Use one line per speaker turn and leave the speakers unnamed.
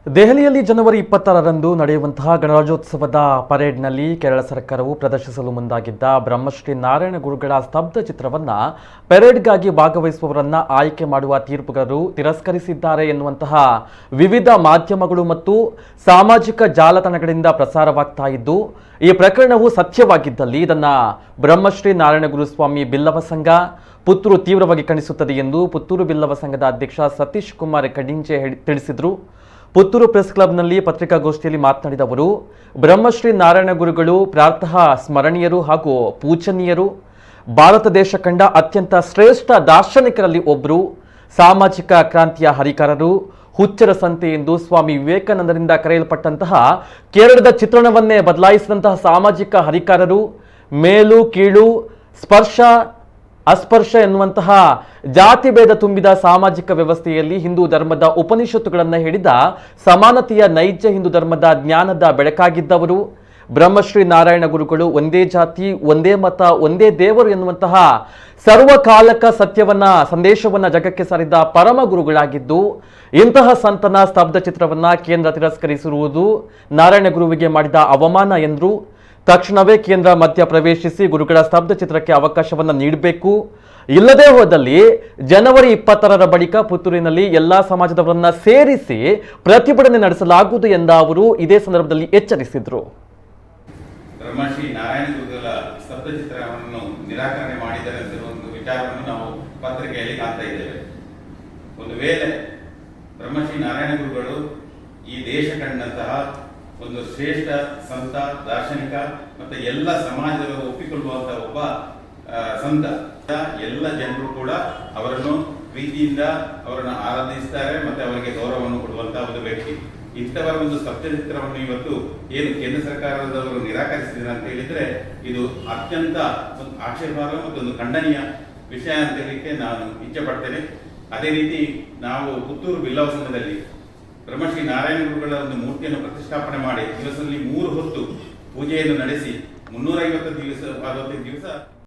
ದೆಹಲಿಯಲ್ಲಿ ಜನವರಿ 26ರಂದು ನಡೆಯುವಂತಹ ಗಣರಾಜ್ಯೋತ್ಸವದ ಪರೇಡ್ನಲ್ಲಿ ಕೇರಳ ಸರ್ಕಾರವು ಪ್ರದರ್ಶಿಸಲು ಮುಂದಾಗಿದ್ದ ಬ್ರಹ್ಮಶ್ರೀ ನಾರಾಯಣ ಗುರುಗಳ ಸ್ತಬ್ಧ ಚಿತ್ರವನ್ನು ಪರೇಡ್ಗಾಗಿ ಭಾಗವಹಿಸುವವರನ್ನ ಆಯ್ಕೆ ಮಾಡುವ ತೀರ್ಪುಗಾರರು ತಿರಸ್ಕರಿಸಿದ್ದಾರೆ ಎನ್ನುವಂತಹ ವಿವಿಧ ಮಾಧ್ಯಮಗಳು ಮತ್ತು ಸಾಮಾಜಿಕ ಜಾಲತಾಣಗಳಿಂದ ಪ್ರಸಾರವಾಗ್ತಾ ಇದ್ದು, ಈ ಪ್ರಕರಣವು ಸತ್ಯವಾಗಿದ್ದಲ್ಲಿ ಇದನ್ನು ಬ್ರಹ್ಮಶ್ರೀ ನಾರಾಯಣ ಗುರುಸ್ವಾಮಿ ಬಿಲ್ಲವ ಸಂಘ ಪುತ್ತೂರು ತೀವ್ರವಾಗಿ ಖಂಡಿಸುತ್ತದೆ ಎಂದು ಪುತ್ತೂರು ಬಿಲ್ಲವ ಸಂಘದ ಅಧ್ಯಕ್ಷ ಸತೀಶ್ ಕುಮಾರ್ ಕಡಿಂಚೆ ತಿಳಿಸಿದರು. ಪುತ್ತೂರು ಪ್ರೆಸ್ ಕ್ಲಬ್ನಲ್ಲಿ ಪತ್ರಿಕಾಗೋಷ್ಠಿಯಲ್ಲಿ ಮಾತನಾಡಿದ ಅವರು, ಬ್ರಹ್ಮಶ್ರೀ ನಾರಾಯಣ ಗುರುಗಳು ಪ್ರಾತಃ ಸ್ಮರಣೀಯರು ಹಾಗೂ ಪೂಜನೀಯರು. ಭಾರತ ದೇಶ ಕಂಡ ಅತ್ಯಂತ ಶ್ರೇಷ್ಠ ದಾರ್ಶನಿಕರಲ್ಲಿ ಒಬ್ಬರು, ಸಾಮಾಜಿಕ ಕ್ರಾಂತಿಯ ಹರಿಕಾರರು, ಹುಚ್ಚರ ಸಂತೆ ಎಂದು ಸ್ವಾಮಿ ವಿವೇಕಾನಂದರಿಂದ ಕರೆಯಲ್ಪಟ್ಟಂತಹ ಕೇರಳದ ಚಿತ್ರಣವನ್ನೇ ಬದಲಾಯಿಸಿದಂತಹ ಸಾಮಾಜಿಕ ಹರಿಕಾರರು. ಮೇಲು ಕೀಳು, ಸ್ಪರ್ಶ ಅಸ್ಪರ್ಶ ಎನ್ನುವಂತಹ ಜಾತಿ ಭೇದ ತುಂಬಿದ ಸಾಮಾಜಿಕ ವ್ಯವಸ್ಥೆಯಲ್ಲಿ ಹಿಂದೂ ಧರ್ಮದ ಉಪನಿಷತ್ತುಗಳನ್ನು ಹೇಳಿದ ಸಮಾನತೆಯ ನೈಜ ಹಿಂದೂ ಧರ್ಮದ ಜ್ಞಾನದ ಬೆಳಕಾಗಿದ್ದವರು. ಬ್ರಹ್ಮಶ್ರೀ ನಾರಾಯಣ ಗುರುಗಳು ಒಂದೇ ಜಾತಿ, ಒಂದೇ ಮತ, ಒಂದೇ ದೇವರು ಎನ್ನುವಂತಹ ಸರ್ವಕಾಲಕ ಸಂದೇಶವನ್ನ ಜಗಕ್ಕೆ ಸಾರಿದ ಪರಮ ಗುರುಗಳಾಗಿದ್ದು, ಇಂತಹ ಸಂತನ ಸ್ತಬ್ಧ ಚಿತ್ರವನ್ನ ಕೇಂದ್ರ ತಿರಸ್ಕರಿಸಿರುವುದು ನಾರಾಯಣ ಗುರುವಿಗೆ ಮಾಡಿದ ಅವಮಾನ ಎಂದರು. ತಕ್ಷಣವೇ ಕೇಂದ್ರ ಮಧ್ಯ ಪ್ರವೇಶಿಸಿ ಗುರುಗಳ ಸ್ತಬ್ಧ ಚಿತ್ರಕ್ಕೆ ಅವಕಾಶವನ್ನು ನೀಡಬೇಕು. ಇಲ್ಲದೇ ಹೋದಲ್ಲಿ ಜನವರಿ 26ರ ಬಳಿಕ ಪುತ್ತೂರಿನಲ್ಲಿ ಎಲ್ಲಾ ಸಮಾಜದವರನ್ನ ಸೇರಿಸಿ ಪ್ರತಿಭಟನೆ ನಡೆಸಲಾಗುವುದು ಎಂದ ಅವರು ಇದೇ ಸಂದರ್ಭದಲ್ಲಿ ಎಚ್ಚರಿಸಿದರು.
ಬ್ರಹ್ಮಶ್ರೀ ನಾರಾಯಣ ಗುರುಗಳ ಸ್ತಬ್ಧ ಚಿತ್ರವನ್ನು ನಿರಾಕರಣೆ ಮಾಡಿದ್ದಾರೆ ಅಂತ ಒಂದು ವಿಚಾರವನ್ನು ನಾವು ಪತ್ರಿಕೆಯಲ್ಲಿ ಕಾಣ್ತಾ ಇದ್ದೇವೆ. ಒಂದು ವೇಳೆ ಬ್ರಹ್ಮಶ್ರೀ ನಾರಾಯಣ ಗುರುಗಳು ಈ ದೇಶ ಕಂಡಂತಹ ಒಂದು ಶ್ರೇಷ್ಠ ಸಂತ, ದಾರ್ಶನಿಕ ಮತ್ತು ಎಲ್ಲ ಸಮಾಜದವರು ಒಪ್ಪಿಕೊಳ್ಳುವಂತಹ ಒಬ್ಬ ಸಂತ, ಎಲ್ಲ ಜನರು ಕೂಡ ಅವರನ್ನು ಪ್ರೀತಿಯಿಂದ ಅವರನ್ನು ಆರಾಧಿಸುತ್ತಾರೆ ಮತ್ತು ಅವರಿಗೆ ಗೌರವವನ್ನು ಕೊಡುವಂತಹ ಒಂದು ವ್ಯಕ್ತಿ. ಇಂಥವರ ಒಂದು ಸ್ತಬ್ಧ ಚಿತ್ರವನ್ನು ಇವತ್ತು ಏನು ಕೇಂದ್ರ ಸರ್ಕಾರದವರು ನಿರಾಕರಿಸಿದ್ದಾರೆ ಅಂತ ಹೇಳಿದ್ರೆ ಇದು ಅತ್ಯಂತ ಒಂದು ಆಕ್ಷೇಪಾರ್ಹ ಮತ್ತು ಒಂದು ಖಂಡನೀಯ ವಿಷಯ ಅಂತ ಹೇಳಲಿಕ್ಕೆ ನಾನು ಇಚ್ಛೆ ಪಡ್ತೇನೆ. ಅದೇ ರೀತಿ ನಾವು ಪುತ್ತೂರು ಬಿಲ್ಲವ ಸಂಘದಲ್ಲಿ ಬ್ರಹ್ಮಶ್ರೀ ನಾರಾಯಣ ಗುರುಗಳ ಒಂದು ಮೂರ್ತಿಯನ್ನು ಪ್ರತಿಷ್ಠಾಪನೆ ಮಾಡಿ ದಿವಸದಲ್ಲಿ 3 ಹೊತ್ತು ಪೂಜೆಯನ್ನು ನಡೆಸಿ 350 ದಿವಸ